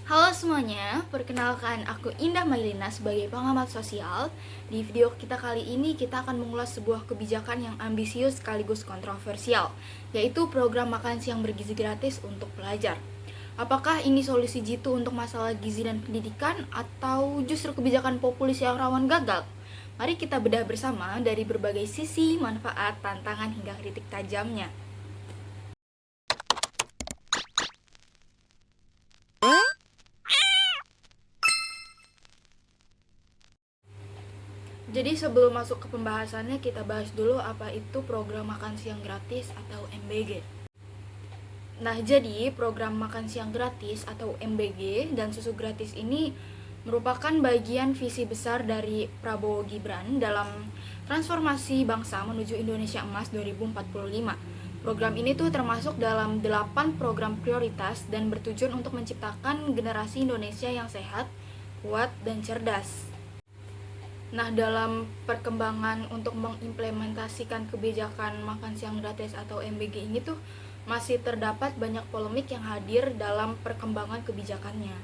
Halo semuanya, perkenalkan aku Indah Mailina sebagai pengamat sosial. Di video kita kali ini kita akan mengulas sebuah kebijakan yang ambisius sekaligus kontroversial, yaitu program makan siang bergizi gratis untuk pelajar. Apakah ini solusi jitu untuk masalah gizi dan pendidikan atau justru kebijakan populis yang rawan gagal? Mari kita bedah bersama dari berbagai sisi, manfaat, tantangan hingga kritik tajamnya. Jadi sebelum masuk ke pembahasannya, kita bahas dulu apa itu program makan siang gratis atau MBG. Nah, jadi program makan siang gratis atau MBG dan susu gratis ini merupakan bagian visi besar dari Prabowo Gibran dalam transformasi bangsa menuju Indonesia Emas 2045. Program ini tuh termasuk dalam 8 program prioritas dan bertujuan untuk menciptakan generasi Indonesia yang sehat, kuat, dan cerdas. Nah, dalam perkembangan untuk mengimplementasikan kebijakan makan siang gratis atau MBG ini tuh masih terdapat banyak polemik yang hadir dalam perkembangan kebijakannya.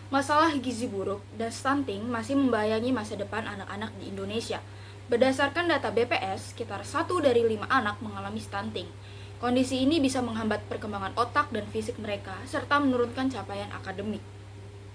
Masalah gizi buruk dan stunting masih membayangi masa depan anak-anak di Indonesia. Berdasarkan data BPS, sekitar 1 dari 5 anak mengalami stunting. Kondisi ini bisa menghambat perkembangan otak dan fisik mereka, serta menurunkan capaian akademik.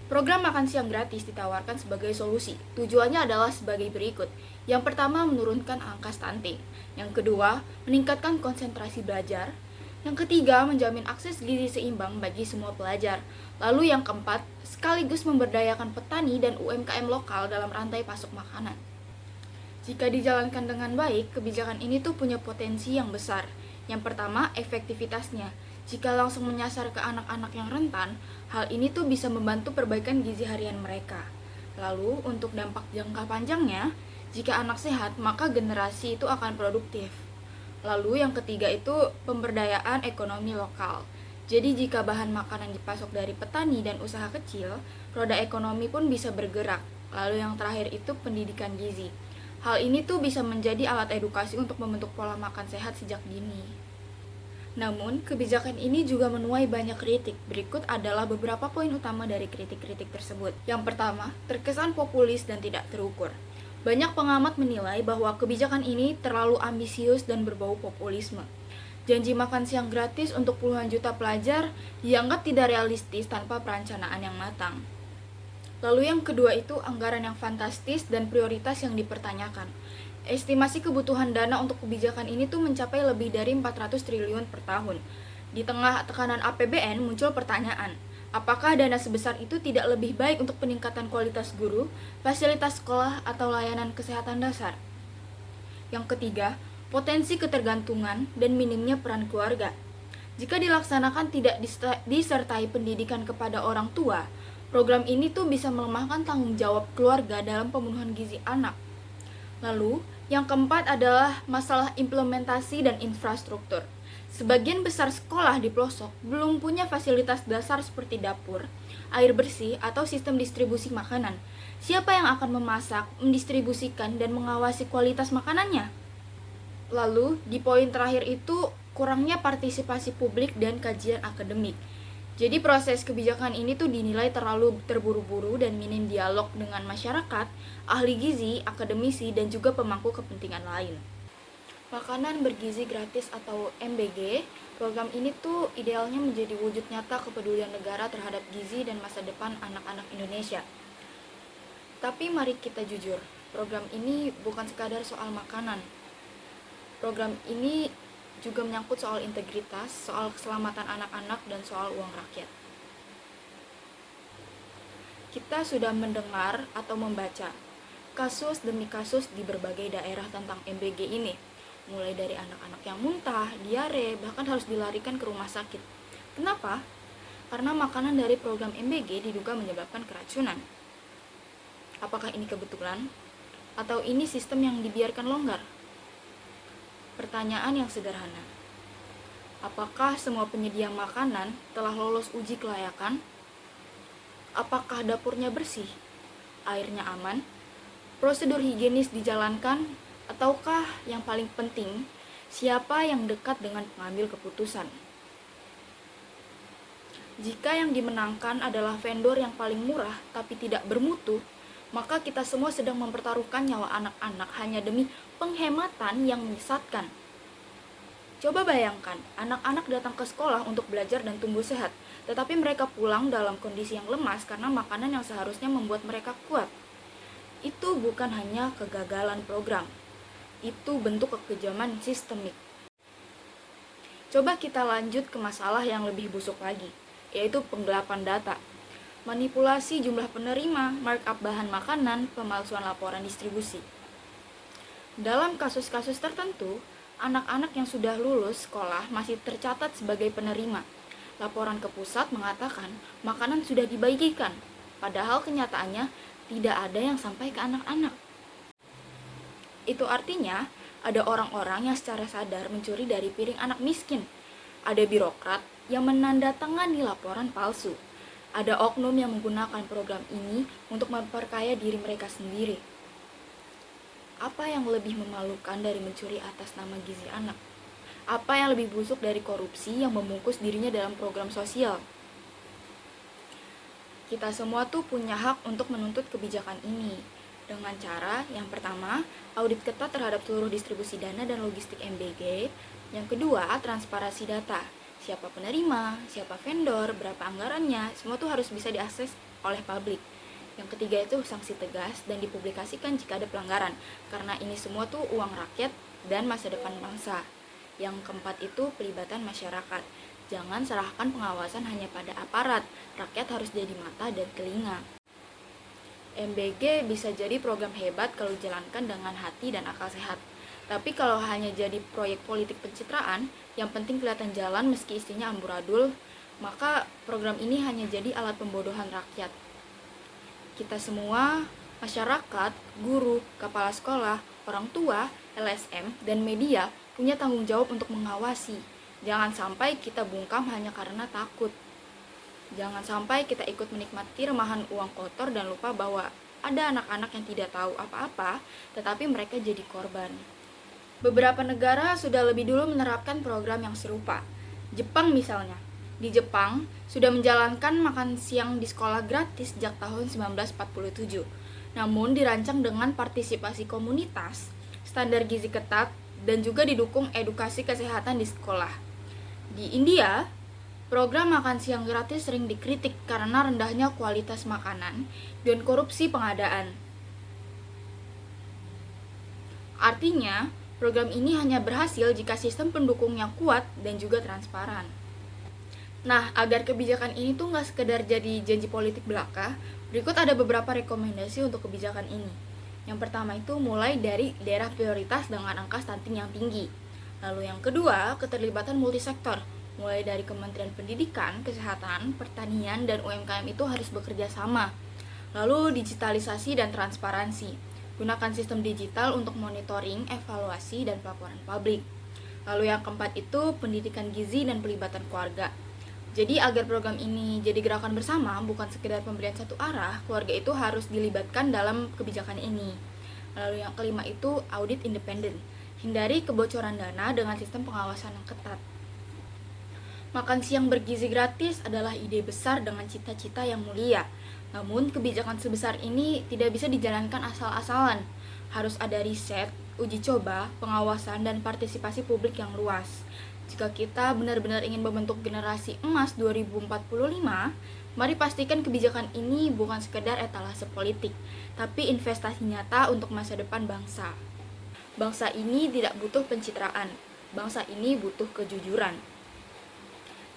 Program makan siang gratis ditawarkan sebagai solusi. Tujuannya adalah sebagai berikut. Yang pertama, menurunkan angka stunting. Yang kedua, meningkatkan konsentrasi belajar. Yang ketiga, menjamin akses gizi seimbang bagi semua pelajar. Lalu yang keempat, sekaligus memberdayakan petani dan UMKM lokal dalam rantai pasok makanan. Jika dijalankan dengan baik, kebijakan ini tuh punya potensi yang besar. Yang pertama, efektivitasnya. Jika langsung menyasar ke anak-anak yang rentan, hal ini tuh bisa membantu perbaikan gizi harian mereka. Lalu, untuk dampak jangka panjangnya, jika anak sehat, maka generasi itu akan produktif. Lalu yang ketiga itu pemberdayaan ekonomi lokal. Jadi jika bahan makanan dipasok dari petani dan usaha kecil, roda ekonomi pun bisa bergerak. Lalu yang terakhir itu pendidikan gizi. Hal ini tuh bisa menjadi alat edukasi untuk membentuk pola makan sehat sejak dini. Namun, kebijakan ini juga menuai banyak kritik. Berikut adalah beberapa poin utama dari kritik-kritik tersebut. Yang pertama, terkesan populis dan tidak terukur. Banyak pengamat menilai bahwa kebijakan ini terlalu ambisius dan berbau populisme. Janji makan siang gratis untuk puluhan juta pelajar dianggap tidak realistis tanpa perencanaan yang matang. Lalu yang kedua itu anggaran yang fantastis dan prioritas yang dipertanyakan. Estimasi kebutuhan dana untuk kebijakan ini tuh mencapai lebih dari 400 triliun per tahun. Di tengah tekanan APBN muncul pertanyaan, apakah dana sebesar itu tidak lebih baik untuk peningkatan kualitas guru, fasilitas sekolah, atau layanan kesehatan dasar? Yang ketiga, potensi ketergantungan dan minimnya peran keluarga. Jika dilaksanakan tidak disertai pendidikan kepada orang tua, program ini tuh bisa melemahkan tanggung jawab keluarga dalam pemenuhan gizi anak. Lalu, yang keempat adalah masalah implementasi dan infrastruktur. Sebagian besar sekolah di pelosok belum punya fasilitas dasar seperti dapur, air bersih, atau sistem distribusi makanan. Siapa yang akan memasak, mendistribusikan, dan mengawasi kualitas makanannya? Lalu, di poin terakhir itu kurangnya partisipasi publik dan kajian akademik. Jadi proses kebijakan ini tuh dinilai terlalu terburu-buru dan minim dialog dengan masyarakat, ahli gizi, akademisi, dan juga pemangku kepentingan lain. Makanan bergizi gratis atau MBG, program ini tuh idealnya menjadi wujud nyata kepedulian negara terhadap gizi dan masa depan anak-anak Indonesia. Tapi mari kita jujur, program ini bukan sekadar soal makanan. Program ini juga menyangkut soal integritas, soal keselamatan anak-anak, dan soal uang rakyat. Kita sudah mendengar atau membaca kasus demi kasus di berbagai daerah tentang MBG ini, mulai dari anak-anak yang muntah, diare, bahkan harus dilarikan ke rumah sakit. Kenapa? Karena makanan dari program MBG diduga menyebabkan keracunan. Apakah ini kebetulan? Atau ini sistem yang dibiarkan longgar? Pertanyaan yang sederhana. Apakah semua penyedia makanan telah lolos uji kelayakan? Apakah dapurnya bersih? Airnya aman? Prosedur higienis dijalankan? Ataukah yang paling penting, siapa yang dekat dengan pengambil keputusan? Jika yang dimenangkan adalah vendor yang paling murah tapi tidak bermutu, maka kita semua sedang mempertaruhkan nyawa anak-anak hanya demi penghematan yang menyesatkan. Coba bayangkan, anak-anak datang ke sekolah untuk belajar dan tumbuh sehat, tetapi mereka pulang dalam kondisi yang lemas karena makanan yang seharusnya membuat mereka kuat. Itu bukan hanya kegagalan program, itu bentuk kekejaman sistemik. Coba kita lanjut ke masalah yang lebih busuk lagi, yaitu penggelapan data. Manipulasi jumlah penerima, markup bahan makanan, pemalsuan laporan distribusi. Dalam kasus-kasus tertentu, anak-anak yang sudah lulus sekolah masih tercatat sebagai penerima. Laporan ke pusat mengatakan makanan sudah dibagikan, padahal kenyataannya tidak ada yang sampai ke anak-anak. Itu artinya ada orang-orang yang secara sadar mencuri dari piring anak miskin. Ada birokrat yang menandatangani laporan palsu. Ada oknum yang menggunakan program ini untuk memperkaya diri mereka sendiri. Apa yang lebih memalukan dari mencuri atas nama gizi anak? Apa yang lebih busuk dari korupsi yang membungkus dirinya dalam program sosial? Kita semua tuh punya hak untuk menuntut kebijakan ini. Dengan cara, yang pertama, audit ketat terhadap seluruh distribusi dana dan logistik MBG. Yang kedua, transparansi data. Siapa penerima, siapa vendor, berapa anggarannya, semua tuh harus bisa diakses oleh publik. Yang ketiga itu sanksi tegas dan dipublikasikan jika ada pelanggaran, karena ini semua tuh uang rakyat dan masa depan bangsa. Yang keempat itu pelibatan masyarakat. Jangan serahkan pengawasan hanya pada aparat, rakyat harus jadi mata dan telinga. MBG bisa jadi program hebat kalau dijalankan dengan hati dan akal sehat. Tapi kalau hanya jadi proyek politik pencitraan, yang penting kelihatan jalan meski isinya amburadul, maka program ini hanya jadi alat pembodohan rakyat. Kita semua, masyarakat, guru, kepala sekolah, orang tua, LSM, dan media punya tanggung jawab untuk mengawasi. Jangan sampai kita bungkam hanya karena takut. Jangan sampai kita ikut menikmati remahan uang kotor dan lupa bahwa ada anak-anak yang tidak tahu apa-apa, tetapi mereka jadi korban. Beberapa negara sudah lebih dulu menerapkan program yang serupa. Jepang misalnya. Di Jepang, sudah menjalankan makan siang di sekolah gratis sejak tahun 1947. Namun dirancang dengan partisipasi komunitas, standar gizi ketat, dan juga didukung edukasi kesehatan di sekolah. Di India, program makan siang gratis sering dikritik karena rendahnya kualitas makanan dan korupsi pengadaan. Artinya, program ini hanya berhasil jika sistem pendukungnya kuat dan juga transparan. Nah, agar kebijakan ini tuh nggak sekedar jadi janji politik belaka, berikut ada beberapa rekomendasi untuk kebijakan ini. Yang pertama itu mulai dari daerah prioritas dengan angka stunting yang tinggi. Lalu yang kedua, keterlibatan multisektor. Mulai dari Kementerian Pendidikan, Kesehatan, Pertanian, dan UMKM itu harus bekerja sama. Lalu digitalisasi dan transparansi. Gunakan sistem digital untuk monitoring, evaluasi, dan pelaporan publik. Lalu yang keempat itu pendidikan gizi dan pelibatan keluarga. Jadi agar program ini jadi gerakan bersama, bukan sekedar pemberian satu arah, keluarga itu harus dilibatkan dalam kebijakan ini. Lalu yang kelima itu audit independen. Hindari kebocoran dana dengan sistem pengawasan yang ketat. Makan siang bergizi gratis adalah ide besar dengan cita-cita yang mulia. Namun kebijakan sebesar ini tidak bisa dijalankan asal-asalan. Harus ada riset, uji coba, pengawasan, dan partisipasi publik yang luas. Jika kita benar-benar ingin membentuk generasi emas 2045, mari pastikan kebijakan ini bukan sekedar etalase politik, tapi investasi nyata untuk masa depan bangsa. Bangsa ini tidak butuh pencitraan, bangsa ini butuh kejujuran.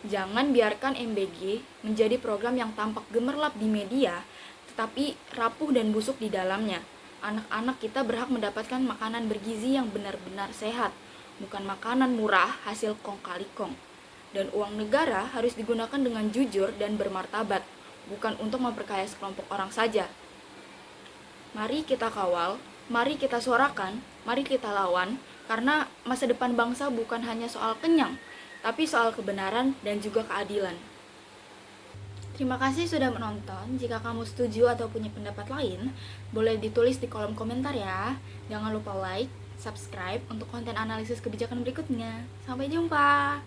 Jangan biarkan MBG menjadi program yang tampak gemerlap di media, tetapi rapuh dan busuk di dalamnya. Anak-anak kita berhak mendapatkan makanan bergizi yang benar-benar sehat, bukan makanan murah hasil kong kali kong. Dan uang negara harus digunakan dengan jujur dan bermartabat, bukan untuk memperkaya sekelompok orang saja. Mari kita kawal, mari kita suarakan, mari kita lawan, karena masa depan bangsa bukan hanya soal kenyang, tapi soal kebenaran dan juga keadilan. Terima kasih sudah menonton. Jika kamu setuju atau punya pendapat lain, boleh ditulis di kolom komentar ya. Jangan lupa like, subscribe untuk konten analisis kebijakan berikutnya. Sampai jumpa!